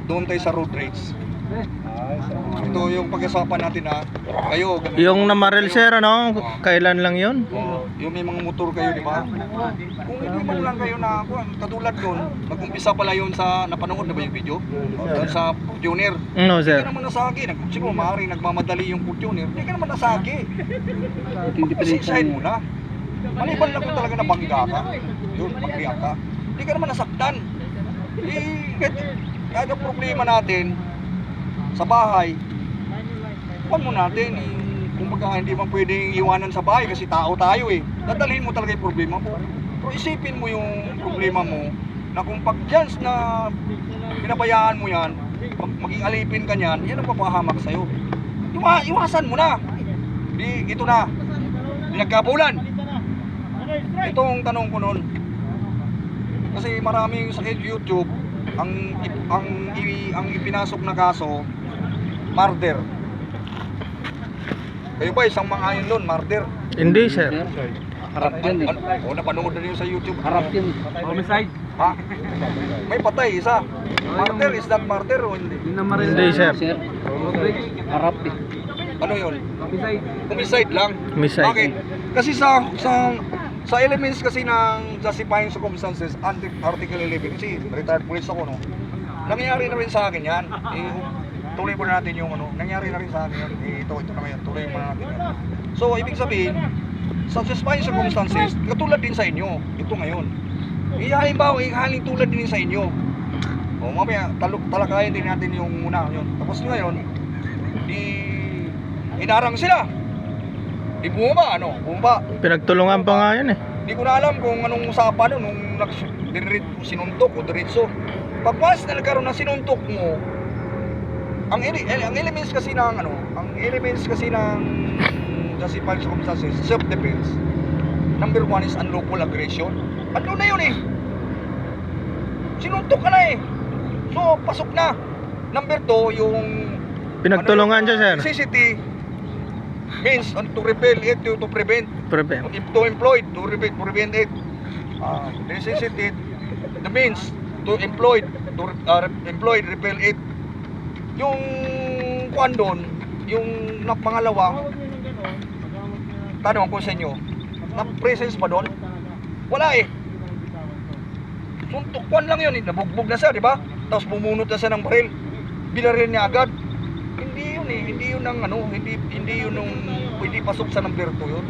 doon tayo sa road rage. Ito yung pag-usapan natin na kayo. Yung namaril sir, ano? Kailan lang yun? Yung may mga motor kayo, di ba? Kung hindi man lang kayo na, katulad yun, nag-umpisa pala yun sa, napanood na ba yung video? Doon sa Fortuner. No Hindi sir. ka naman nasagi. Siguro maaaring nagmamadali yung Fortuner. Hindi ka naman nasagi. Pagpasensyahin mo na. Maliban lang kung talaga nabangga ka. Yun, pagriyak ka. Hindi ka naman nasaktan. Kada problema natin sa bahay, huwag mo natin. Kumbaga hindi man pwedeng iwanan sa bahay kasi tao tayo eh. Dadalhin mo talaga yung problema mo. Pero isipin mo yung problema mo na kung pag dyan na pinabayaan mo yan, maging alipin ka niyan, yan ang papahamak sa'yo. Iwasan mo na. Ito na. Nagkapulan. Itong tanong ko nun. Kasi maraming sa YouTube ang ipinasok na kaso murder. Kayo ba isang mga ayon doon, murder? Hindi sir. Harap yan eh. O napanood na niyo sa YouTube. Harap yan. Homicide. Ha? May patay isa. Murder, is that murder o hindi? Hindi sir. Harap eh. Ano yun? Homicide. Homicide lang. Homicide. Bakit? Kasi sa elements kasi ng justifying circumstances, Article 11, kasi retired police ako, no? Nangyari na rin sa akin yan. Tuloy mo na natin yung ano, nangyari na rin sa akin yan. Ito na ngayon, tuloy mo na natin yan. So, ibig sabihin, sa justifying circumstances, katulad din sa inyo, ito ngayon. Ihaling tulad din sa inyo. O mamaya, talakayin din natin yung muna yun. Tapos ngayon, inarang sila. Di bumaba, ano? Bumaba. Pinagtulungan pa nga yun eh. Hindi ko na alam kung anong usapan nun, nung sinuntok o diretso. Pag once na nagkaroon ng sinuntok mo, ang elements kasi ng justifying circumstances, self-defense. Number 1 is unlawful aggression. Ano na yun eh? Sinuntok ka na eh. So, pasok na. Number 2, yung Pinagtulungan siya sir. necessity means to repel it, to prevent. If to employ, to prevent it. Necessity, the means to employ, repel it. Yung kuan doon, yung pangalawa, tanong ko sa inyo, na-presence ba doon? Wala eh. Suntok kuan lang yun, nabugbog na siya, di ba? Tapos bumunot na siya ng baril. Binaril niya agad. Hindi yun eh, hindi yun ang ano, hindi yun nung pwede pasok sa number 2 yun.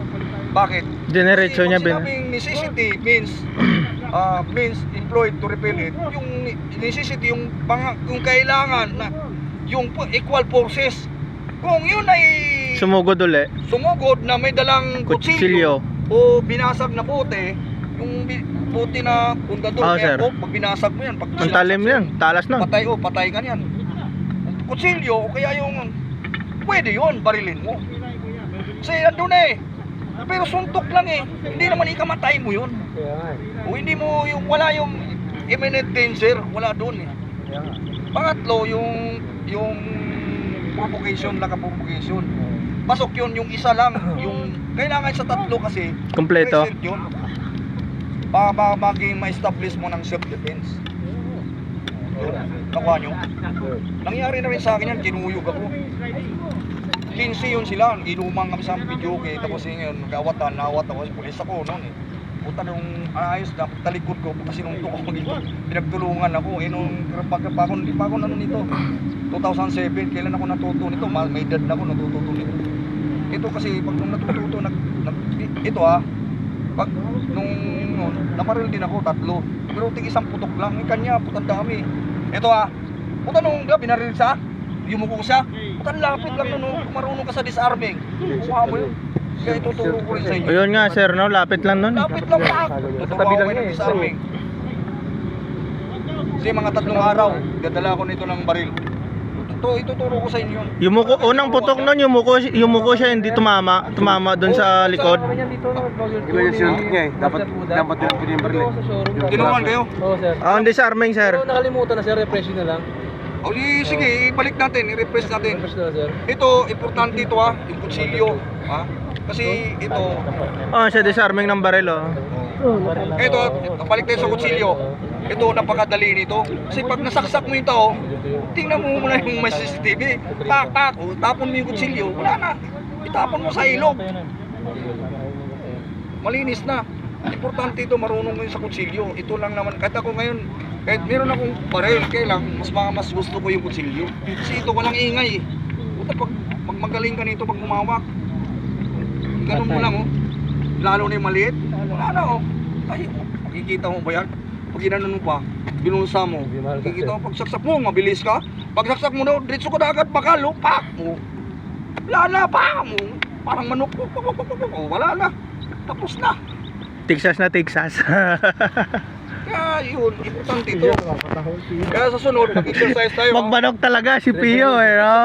Bakit? Dinerecho niya bin. Sinabing necessity means employed to repel it. Yung necessity, yung kailangan na yung equal forces. Kung yun ay Sumugod uli. sumugod na may dalang kutsilyo o binasag na bote, yung bote na punta doon, sir. pag binasag mo yan, pag Ang talim yan, talas na. patay ka niyan. Kutsilyo o kaya yung pwede yun, barilin mo. Kasi andun eh. Pero suntok lang eh. Hindi naman ikamatay mo yun. O hindi mo yung wala yung imminent danger, wala doon eh. Pangatlo, yung provocation, provocation. Pasok yun, yung isa lang, yung kailangan sa tatlo kasi Kompleto. present yun. Maging ma-establish mo ng self-defense. Nakuha nyo? Nangyari na rin sa akin yan, kinuyog ako. 15 yun sila, inumang kami sa video kay tapos yun, nawat ako, pulis ako noon eh. Puta nung ayos na, talikod ko, kasi nung tuko ko dito, pinagtulungan ako, nung pagkapakon, di pa ako ano nito, 2007, kailan ako natuto nito, may edad na ako natututo nito. Ito kasi, pag nung natututo, ito pag nung namaril din ako, 3, pero isang putok lang, yung kanya, putang dami. Ito puta nung binaril siya, yumuko siya, putang lapit lang nun, marunong ka sa disarming, kuha mo yun. Kaya ituturo ko rin sa inyo. Ayun nga sir, no? Lapit lang nun. Lapit lang tuturo ko ng disarming. Kasi mga 3 araw, dadala ko nito ng baril. Ituturo ko sa inyo. Yumuko, unang putok nun, yumuko siya, hindi tumama dun sa likod. Iba yung sinuntok niya eh. Dapat pinapin yung baril eh. Tinuhan kayo? Oo sir. Disarming sir. Pero nakalimutan na sir, repression na lang. O sige, ibalik natin, i-repress natin. Repression na sir. Ito, importante ito yung kutsilyo. Kasi ito, Siya disarming ng baril oh. Ito, balik tayo sa kutsilyo. Ito, napakadali nito. Kasi pag nasaksak mo yung tao, tingnan mo muna yung may CCTV. Tak, tak, o, tapon mo yung kutsilyo, wala na. Itapon mo sa ilog. Malinis na. Importante ito, marunong mo yun sa kutsilyo. Ito lang naman, kahit ako ngayon, kahit meron akong baril, kailang mas gusto ko yung kutsilyo. Kasi ito walang ingay. Puta, pag magaling ka nito, pag humawak, ganun mo lang, oh. Lalo na yung maliit, wala na, oh. Ay, makikita mo ba yan? Pag ginanon mo pa, binunsa mo, makikita mo, pag saksak mo, mabilis ka. Pag saksak mo na, diretso ka na agad, baka lupak mo. Wala na, pa mo. Parang manok, oh, wala na. Tapos na. Texas na Texas. Kaya yun, importante ito. Kaya sa sunod, mag-exercise tayo. Magmanok talaga si Pio eh, no?